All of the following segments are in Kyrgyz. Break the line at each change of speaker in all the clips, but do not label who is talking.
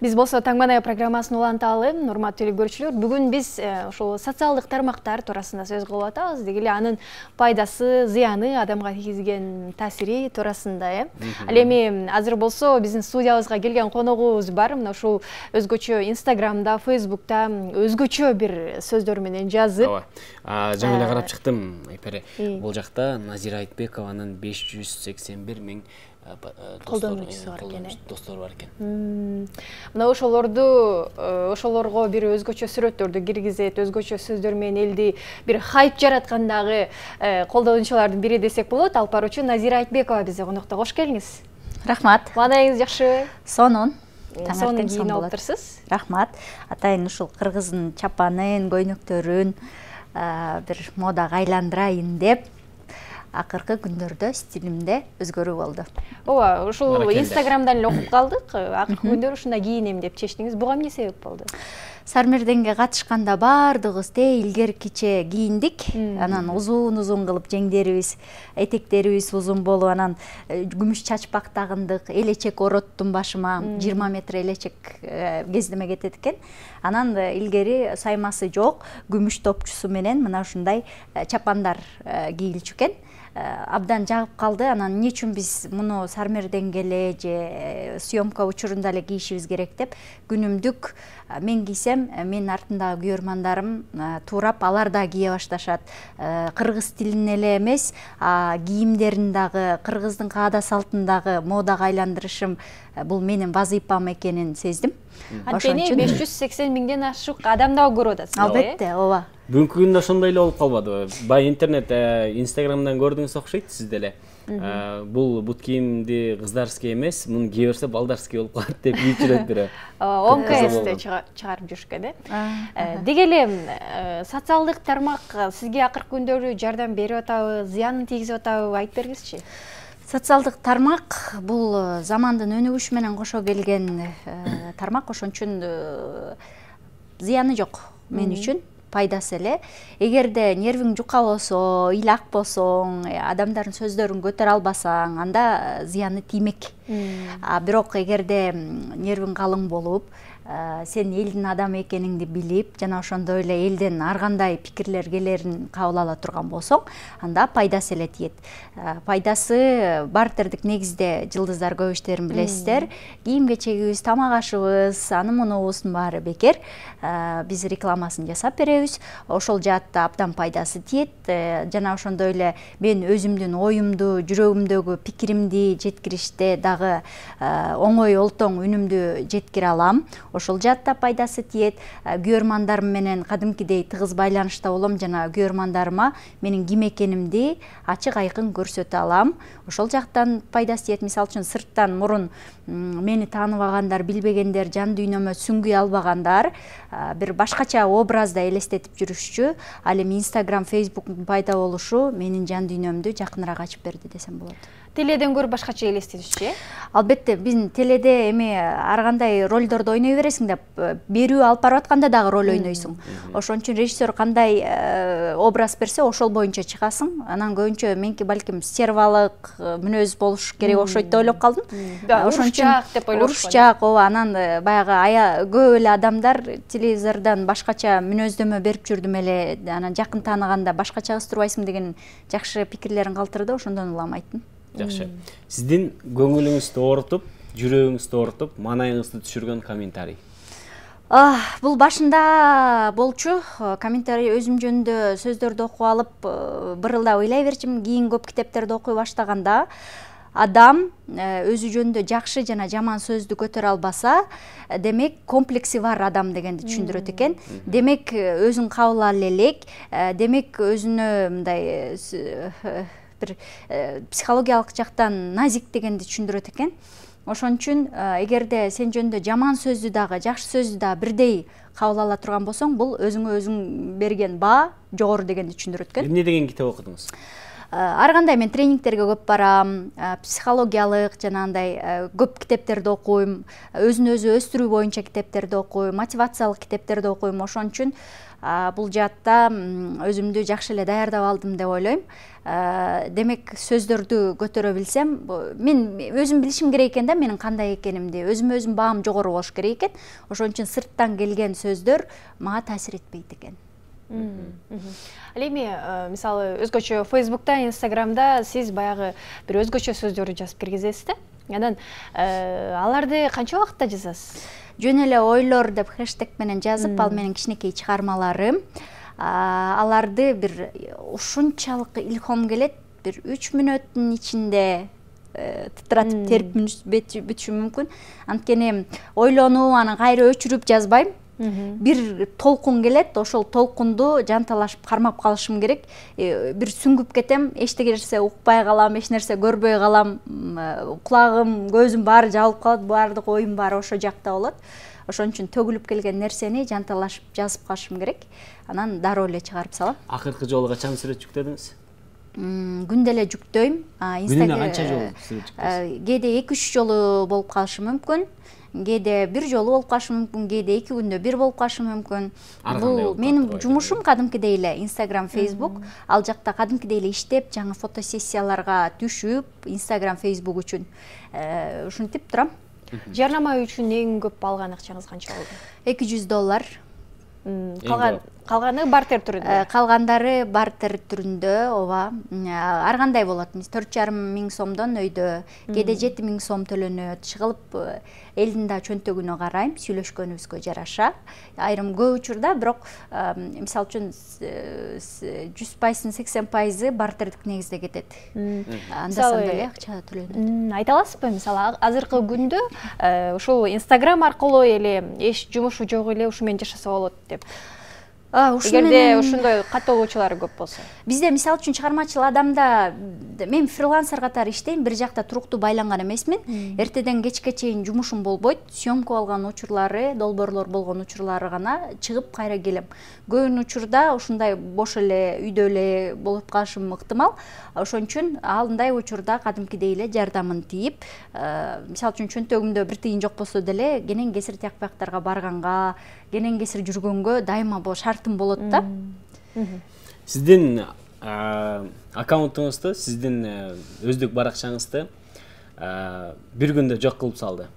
Биз болсо Таңбанай программасын уланталы, урматтуу көрүүчүлөр. Бүгүн биз ошол социалдык тармактар туурасында сөз кылып атабыз. Деги эле анын пайдасы, зыяны, адамга тийгизген таасири туурасында. Ал эми азыр болсо биздин студиябызга келген коногубуз бар. Мына ушул өзгөчө Инстаграмда, Фейсбукта өзгөчө бир сөздөр менен жазып.
Жаңы эле карап чыктым, Айпери. Бул жакта Назира Айтбекованын 581 миң
колдонуучусу
бар экен.
Мына ошолорго бир өзгөчө сүрөттөрдү киргизет, өзгөчө сөздөр менен элди бир хайп жараткандагы колдонуучулардын бири десек болот. Алып баруучу Назира Айтбекова бизде конокто. Кош келиңиз.
Рахмат.
Маанайыңыз жакшыбы?
Сонун.
Сонун кийинип алыптырсыз.
Рахмат. Атайын ушул кыргыздын чапанын, көйнөктөрүн бир модага айландырайын деп акыркы күндөрдө стилимде өзгөрүү болду.
Ооба, ушул Инстаграмдан эле окуп калдык. Акыркы күндөр ушундай кийинем деп чечтиңиз. Буга эмне себеп болду?
Сармерденге катышканда бардыгыбыз илгеркиче кийиндик. Анан узун кылып жеңдерибиз, этектерибиз узун болуп, анан күмүш чачпак тагындык, элечек ороттум башыма, 20 метр элечек кездеме кетет экен. Анан илгери саймасы жок, күмүш топчусу менен мына ушундай чапандар кийилчү экен. Абдан жагып калды. Анан эмне үчүн биз муну сармерденге эле же съемка учурунда эле кийишибиз керек деп күнүмдүк мен кийсем, менин артындагы күйөрмандарым туурап алар да кие башташат. Кыргыз тилин эле эмес, кийимдерин дагы кыргыздын каада салтындагы модага айландырышым бул менин вазыйпам экенин сездим.
Анткени 580 миңден ашык адам да көрүп атат.
Албетте, ооба.
Бүгүнкү күндө ошондой эле болуп калбадыбы? Бай интернет, Инстаграмдан көрдүңүз окшойт сизде эле. Бул бут кийимди кыздарский эмес, муну кие берсе балдарский болуп калат деп кийип жүрөт бирөө.
ОМКСте чыгарып жүрүшкөн, Деги эле социалдык тармак сизге акыркы күндөрү жардам берип атабы, зыянын тийгизип атабы, айтып бергизчи.
Социалдык тармак бул замандын өнүгүшү менен кошо келген тармак, ошон үчүн зыяны жок мен үчүн. Пайдасы эле. Эгерде нервиң жука болсо, ыйлак болсоң, адамдардын сөздөрүн көтөрө албасаң, анда зыяны тиймек. Бирок эгерде нервиң калың болуп, сен элдин адамы экениңди билип, жана ошондой эле элден ар кандай пикирлер келерин кабыл ала турган болсоң, анда пайдасы эле тиет. Пайдасы бартердик негизде жылдыздар көп иштерин билесиздер. Кийим кечегибиз, тамак ашыбыз, аны мунубуздун баары бекер. Биз рекламасын жасап беребиз. Ошол жаатта абдан пайдасы тиет. Жана ошондой эле мен өзүмдүн оюмду, жүрөгүмдөгү пикиримди жеткириште дагы оңой олтоң үнүмдү жеткире алам. Ошол жаатта пайдасы тиет. Күйөрмандарым менен кадимкидей тыгыз байланышта болом, жана күйөрмандарыма менин ким экенимди ачык айкын көрсөтө алам. Ошол жактан пайдасы тиет. Мисалы үчүн сырттан мурун мени тааныбагандар, билбегендер, жан дүйнөмө сүңгүй албагандар бир башкача образда элестетип жүрүшчү. Ал эми Инстаграм, Фейсбуктун пайда болушу менин жан дүйнөмдү жакыныраак ачып берди десем болот.
Теледен көрүп башкача элестетишчи?
Албетте, биздин теледе эми ар кандай ролдорду ойной бересиң деп, берүү алып барып атканда дагы роль ойнойсуң. Ошон үчүн режиссер кандай образ берсе, ошол боюнча чыгасың. Анан көбүнчө меники балким стервалык мүнөз болуш керек окшойт деп ойлоп калдым.
Урушчак деп ойлошкон.
Урушчак, ооба, анан баягы көп эле адамдар телевизордон башкача мүнөздөмө берип жүрдүм эле, анан жакын тааныганда башкача кыз турбайсың деген жакшы пикирлерин калтырды, ошондон улам айттым.
Жакшы. Сиздин көңүлүңүздү оорутуп, жүрөгүңүздү оорутуп, маанайыңызды түшүргөн комментарий.
Бул башында болчу. Комментарий өзүм жөнүндө сөздөрдү окуп алып, бырылдап ыйлай берчимин. Кийин көп китептерди окуй баштаганда адам өзү жөнүндө жакшы жана жаман сөздү көтөрө албаса, демек комплекси бар адам дегенди түшүндүрөт экен. Демек өзүн кабыл ала элек, демек өзүнө мындай бир психологиялык жактан назик дегенди түшүндүрөт экен. Ошон үчүн эгерде сен жөнүндө жаман сөздү дагы, жакшы сөздү дагы бирдей кабыл ала турган болсоң, бул өзүңө өзүң берген баа жогору дегенди түшүндүрөт экен.
Эмне деген китеп окудуңуз?
ар кандай мен тренингтерге көп барам, психологиялык жанагындай көп китептерди окуйм, өзүн өзү өстүрүү боюнча китептерди окуйм, мотивациялык китептерди окуйм. Ошон үчүн бул жаатта өзүмдү жакшы эле даярдап алдым деп ойлойм. Демек сөздөрдү көтөрө билсем, мен өзүм билишим керек экен да менин кандай экенимди, өзүм баам жогору болуш керек экен. Ошон үчүн сырттан келген сөздөр мага таасир этпейт экен.
Ал эми мисалы өзгөчө Facebook'та, Instagram'да сиз баягы бир өзгөчө сөздөрдү жазып киргизесиз да. Анан аларды канча убакытта жазасыз?
Жөн эле ойлор деп хэштег менен жазып, ал менин кичинекей чыгармаларым. Аларды бир ушунчалык илхом келет, бир 3 мүнөттүн ичинде титратып терип бүтүшүм мүмкүн. Анткени ойлонуп, анан кайра өчүрүп жазбайм. Бир толкун келет, ошол толкунду жанталашып кармап калышым керек. Бир сүңгүп кетем, эчтеке нерсе укпай калам, эч нерсе көрбөй калам, кулагым, көзүм баары жабылып калат, баардык оюм баары ошо жакта болот. Ошон үчүн төгүлүп келген нерсени жанталашып жазып калышым керек. Анан дароо эле чыгарып салам.
Акыркы жолу качан сүрөт жүктөдүңүз?
Күндө эле жүктөйм.
Күнүнө канча жолу сүрөт жүктөйсүз?
Кээде 2-3 жолу болуп калышы мүмкүн. Кээде 1 жолу болуп калышы мүмкүн, кээде 2 күндө 1 болуп калышы мүмкүн. Бул менин жумушум кадимкидей эле Instagram, Facebook. Ал жакта кадимкидей эле иштеп, жаңы фотосессияларга түшүп, Instagram, Facebook үчүн ушинтип турам.
Жарнама үчүн эң көп алган акчаңыз канча болду?
$200.
Калганы бартер түрүндө.
Калгандары бартер түрүндө, ооба. Ар кандай болот. 4,5 миң сомдон өйдө, кээде 7 миң сом төлөнөт. Чыгылып элдин да чөнтөгүнө карайм, сүйлөшкөнүбүзгө жараша. Айрым көп учурда, бирок мисалы үчүн 100%, 80% бартердик негизде кетет. Анда эле акча төлөнөт.
Айта аласызбы, мисалы азыркы күндө ушул Instagram аркылуу эле эч жумушу жок эле ушу менен жашаса болот деп. Эгерде ошондой каттоолуучулар көп болсо.
Бизде мисалы үчүн чыгармачыл адамда мен фрилансер катары иштейм, бир жакта туруктуу байланган эмесмин. Эртеден кечке чейин жумушум болбойт. Съемка алган учурлары, долбоорлор болгон учурлары гана чыгып кайра келем. Көбүн учурда ушундай бош эле үйдө эле болуп калышым ыктымал. Ошон үчүн алындай учурда кадимкидей эле жардамын тийип, мисалы үчүн чөнтөгүмдө бир тыйын жок болсо деле, кенен кесир тиякпактарга барганга, кенен кесир жүргөнгө дайыма бул шартым болот да.
Сиздин аккаунтуңузду, сиздин өздүк баракчаңызды бир күндө жок кылып салды.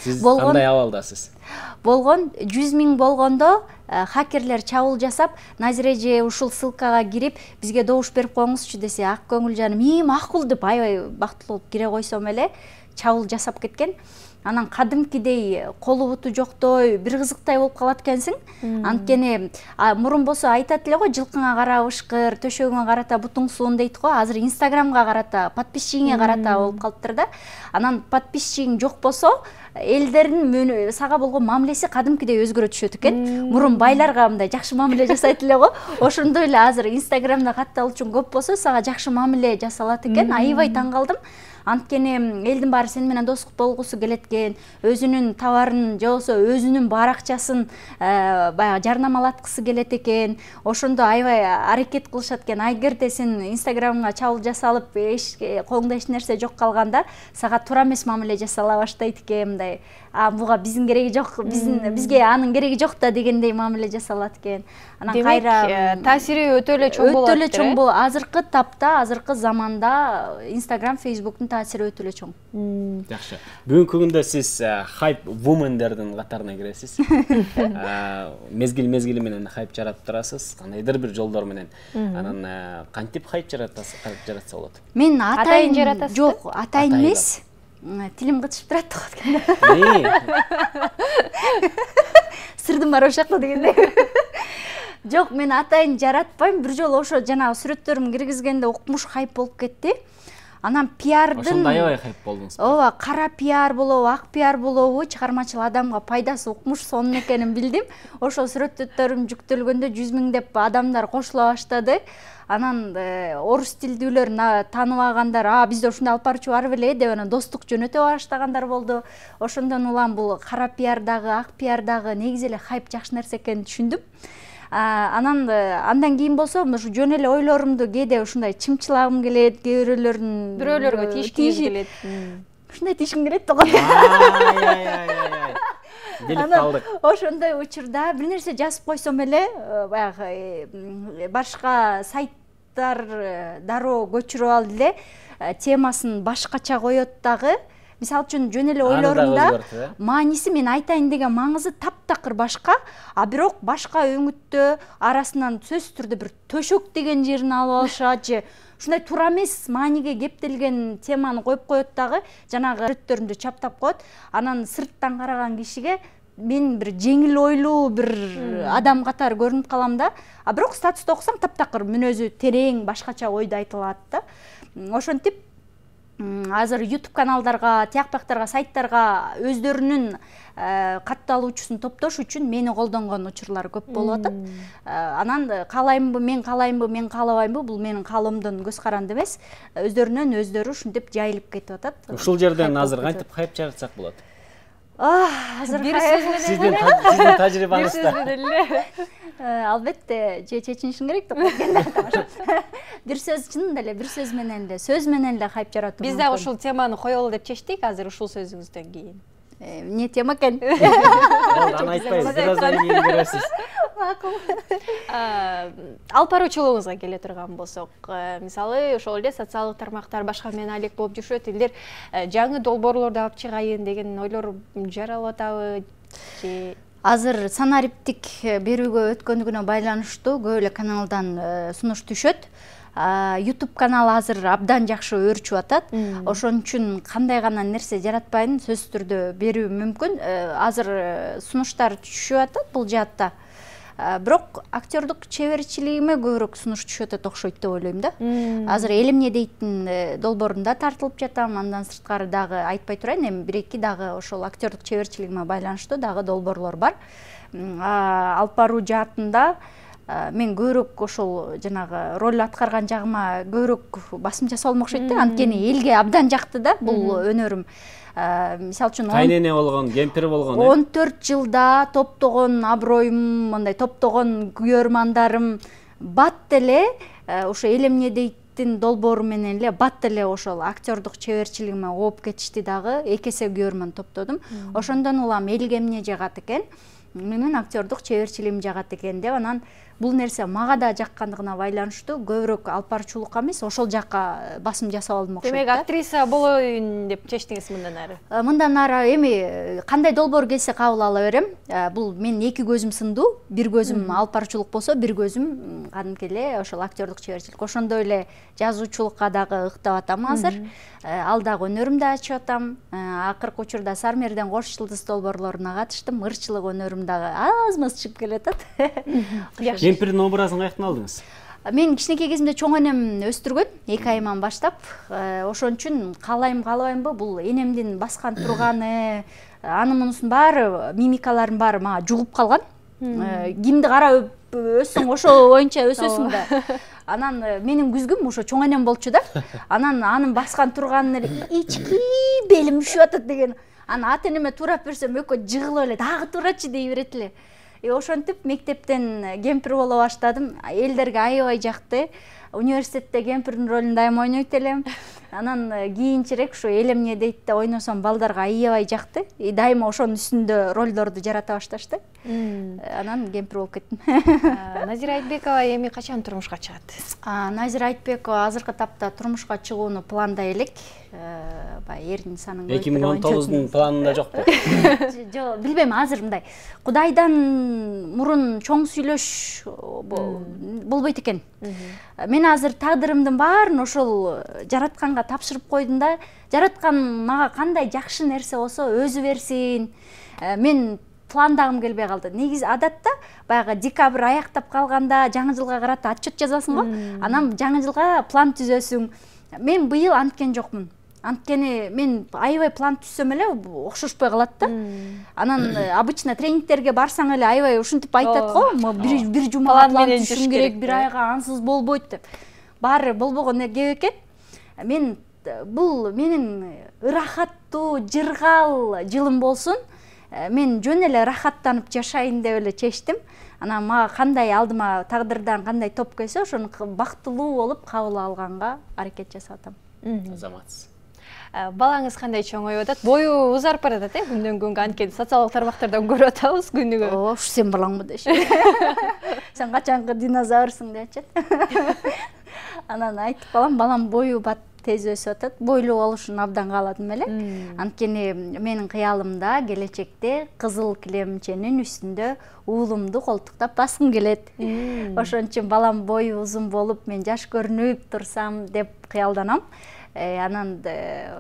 Сиз кандай абалдасыз?
Болгон 100 миң болгондо хакерлер чабуул жасап, Назире же ушул ссылкага кирип, бизге добуш берип коюңузчу десе, ак көңүл жаным, макул деп аябай бактылуу болуп кире койсом эле чабуул жасап кеткен. Анан кадимкидей колу буту жоктой, бир кызыктай болуп калат экенсиң. Анткени мурун болсо айтат эле го, жылкыңа карап ышкыр, төшөгүңө карата бутуң суун дейт го. Азыр Инстаграмга карата, подписчигиңе карата болуп калыптыр да. Анан подписчигиң жок болсо, элдердин сага болгон мамилеси кадимкидей өзгөрө түшөт экен. Мурун байларга мындай жакшы мамиле жасайт эле го. Ошондой эле азыр Инстаграмда катталуучуң көп болсо, сага жакшы мамиле жасалат экен. Аябай таң калдым. Анткени элдин баары сени менен достук болгусу келет экен, өзүнүн товарын же болбосо өзүнүн баракчасын баягы жарнамалаткысы келет экен. Ошондо аябай аракет кылышат экен. Эгерде сен Инстаграмга чабуул жасалып, колуңда эч нерсе жок калганда, сага туура эмес мамиле жасала баштайт экен, мындай буга биздин кереги жок, бизге анын кереги жок да дегендей мамиле жасалат экен. Анан кайра
таасири өтө эле чоң болот.
Өтө эле чоң болот. Азыркы тапта, азыркы заманда Instagram, Facebooktун таасири өтө эле чоң.
Жакшы. Бүгүнкү күндө сиз хайп вумендердин катарына киресиз. Мезгил менен хайп жаратып турасыз, кандайдыр бир жолдор менен. Анан кантип хайп жаратса болот?
Мен атайын жаратасыз? Жок, атайын эмес. Тилим кытышып турат го. Сырдын баары ошакта дегендей. Жок, мен атайын жаратпайм. Бир жолу ошо жанагы сүрөттөрүмдү киргизгенде укмуш хайп болуп кетти. Анан пиардын
ошондо аябай хайп болдуңуз.
Ооба, кара пиар болобу, ак пиар болобу, чыгармачыл адамга пайдасы укмуш сонун экенин билдим. Ошол сүрөттөрүм жүктөлгөндө 100 миң деп адамдар кошула баштады. Анан орус тилдүүлөр тааныбагандар, бизде ушундай алып барчу бар беле деп анан достук жөнөтө баштагандар болду. Ошондон улам бул кара пиардагы, ак пиардагы негизи эле хайп жакшы нерсе экенин түшүндүм. Андан кийин болсо ушу жөн эле ойлорумду кээде ушундай чымчылагым келет, кээ
бирөөлөргө тийишкиңиз келет.
Ушундай тийишким келет да.
Келип калдык.
Ошондой учурда бир нерсе жазып койсом эле, баягы башка сайттар дароо көчүрүп алды эле, темасын башкача коет дагы. Мисалы үчүн жөн эле ойлорумда мааниси мен айтайын деген маңызы таптакыр башка, а бирок башка өңүттө арасынан сөзсүз түрдө бир төшөк деген жерин алып алышат же ушундай туура эмес мааниге кептелген теманы коюп коет дагы, жанагы сүрөттөрүндө чаптап коет. Анан сырттан караган кишиге мен бир жеңил ойлуу бир адам катары көрүнүп калам да. А бирок статусты окусаң таптакыр мүнөзү терең башкача ойду айтылат да. Ошентип азыр YouTube каналдарга, тияк бактарга, сайттарга өздөрүнүн катталуучусун топтош үчүн мени колдонгон учурлар көп болуп атат. Анан каалаймбы, мен каалабаймбы, бул менин каалоомдон көз каранды эмес. Өздөрүнөн өздөрү ушинтип жайылып кетип атат.
Ушул жерден азыр кантип хайп чыгарсак болот?
Азыр
сиздин тажрыйбаңызда.
Албетте, чечинишиң керек деп. Бир сөз чынында эле, бир сөз менен эле хайп жаратуу мүмкүн.
Биз дагы ушул теманы коелу деп чечтик, азыр ушул сөзүңүздөн кийин.
Эмне тема экен?
Аны айтпайбыз, бир аздан кийин көрөсүз.
Макул.
Алып баруучулугуңузга келе турган болсок, мисалы ошол эле социалдык тармактар башка менен алек болуп жүрүшөт, элдер жаңы долбоорлорду алып чыгайын деген ойлор жаралып атабы же
азыр санариптик берүүгө өткөндүгүнө байланыштуу көп эле каналдан сунуш түшөт. YouTube канал азыр абдан жакшы өөрчүп атат. Ошон үчүн кандай гана нерсе жаратпайын сөзсүз түрдө берүү мүмкүн. Азыр сунуштар түшүп атат бул жаатта. Бирок актёрдук чеберчилигиме көбүрөөк сунуш түшөт окшойт деп ойлойм да. Азыр элимне дейттин долбоорунда тартылып жатам, андан сырткары дагы айтпай турайын, эми бир-эки дагы ошол актёрдук чеберчилигиме байланыштуу дагы долбоорлор бар. Алып баруу жаатында мен көбүрөөк ошол жанагы роль аткарган жагыма көбүрөөк басым жасалган окшойт да. Анткени элге абдан жакты да бул өнөрүм. Мисалы үчүн
кайнене болгон, кемпир болгон,
14 жылда топтогон аброюм, мындай топтогон күйөрмандарым бат эле ошо элемне дейттин долбоору менен эле бат эле ошол актёрдук чеберчилигиме ооп кетишти дагы, эки эсе күйөрман топтодум. Ошондон улам элге эмне жагат экен, менин актёрдук чеберчилигим жагат экен деп, анан бул нерсе мага да жаккандыгына байланыштуу көбүрөөк алып баруучулукка эмес, ошол жакка басым жасап алдым окшойт.
Демек, актриса болоюн деп чечтиңиз мындан ары?
Мындан ары эми кандай долбоор келсе кабыл ала берем. Бул менин эки көзүм сындуу, бир көзүм алып баруучулук болсо, бир көзүм кадимки эле ошол актёрдук чеберчилик. Ошондой эле жазуучулукка дагы ыктап атам азыр. Ал дагы өнөрүмдү ачып атам. Акыркы учурда Сармерден Кош жылдыз долбоорлоруна катыштым. Ырчылык өнөрүм дагы аз-маз чыгып келатат.
Кемпирдин образын каяктан алдыңыз?
Мен кичинекей кезимде чоң энем өстүргөн, 2 айыман баштап. Ошон үчүн каалайбымбы, бул энемдин баскан турганы, анын мунусунун баары, мимикаларын баары мага жугуп калган. Кимди карап өссөң ошол боюнча өсөсүң да. Анан менин күзгүм ошо чоң энем болчу да. Анан анын баскан турганын эле ички белим үшүп атат деген. Анан ата энеме туурап берсем экөө жыгылып эле дагы туурачы дей берет эле. Ошентип мектептен кемпир боло баштадым. Элдерге аябай жакты. Университетте кемпирдин ролун дайыма ойнойт элем. Анан кийинчерээк ушу элемне дейт да ойносом балдарга аябай жакты. Дайыма ошонун үстүндө ролдорду жарата башташты. Анан кемпир болуп кеттим.
Назира Айтбекова эми качан турмушка чыгат?
Назира Айтбекова азыркы тапта турмушка чыгууну планда элек. Эрдин санын
2019-дун планында жокпу?
Жок, билбейм, азыр мындай. Кудайдан мурун чоң сүйлөш болбойт экен. Мен азыр тагдырымдын баарын ошол жаратканга тапшырып койдум да. Жараткан мага кандай жакшы нерсе болсо өзү берсин. Мен пландагым келбей калды. Негизи адатта баягы декабрь аяктап калганда жаңы жылга карата отчет жазасың го. Анан жаңы жылга план түзөсүң. Мен быйыл анткен жокмун. Анткени мен аябай план түзсөм эле окшошпой калат да. Анан обычно тренингтерге барсаң эле аябай ушинтип айтат го, бир жумага план түзүшүң керек, бир айга ансыз болбойт деп. Баары болбогон кеп экен. Бул менин ырахаттуу, жыргал жылым болсун. мен жөн эле рахаттанып жашайын деп эле чечтим. Анан мага кандай алдыма тагдырдан кандай топ келсе, ошону бактылуу болуп кабыл алганга аракет жасап атам.
Азаматсыз.
Балаңыз кандай чоңоюп атат? Бою узарып баратат, күндөн күнгө, анткени социалдык тармактардан көрүп атабыз күнүгө.
Ооба, ушу сен балаңбы дешет. Сен качанкы динозаврсың дечет. Анан айтып балам бою тез өсүп атат, бойлуу болушун абдан кааладым эле. Анткени менин кыялымда келечекте кызыл килемченин үстүндө уулумду колтуктап баскым келет. Ошон үчүн балам бою узун болуп, мен жаш көрүнүп турсам деп кыялданам. Анан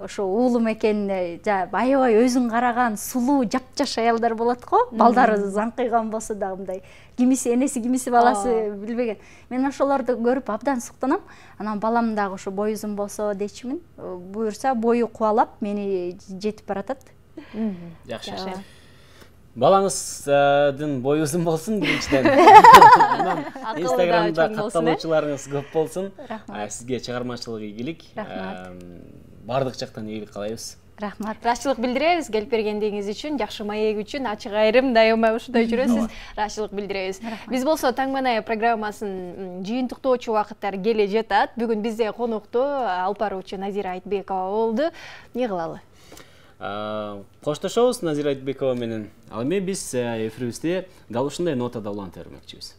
ошо уулум экен, аябай өзүн караган сулуу жапжаш аялдар болот го, балдары заңкыйган болсо дагы мындай кимиси энеси, кимиси баласы билбеген. Мен ошолорду көрүп абдан суктанам. Анан балам дагы ошо бою узун болсо дечимин. Буюрса бою кубалап мени жетип баратат.
Жакшы. Балаңыздын бою узун болсун биринчиден. Инстаграмда катталуучуларыңыз көп болсун. Сизге чыгармачылык ийгилик. Бардык жактан ийгилик каалайбыз.
Рахмат.
Ыраазычылык билдиребиз, келип бергендигиңиз үчүн, жакшы маек үчүн, ачык айрым дайыма ушундай жүрөсүз. Ыраазычылык билдиребиз. Биз болсо Таңманай программасын жыйынтыктоочу убакыттар келе жатат. Бүгүн бизде конокто алып баруучу Назира Айтбекова болду. Эмне кылалы?
Коштошобуз Назира Айтбекова менен. Ал эми биз эфирибизди дал ушундай нотада уланта бермекчибиз.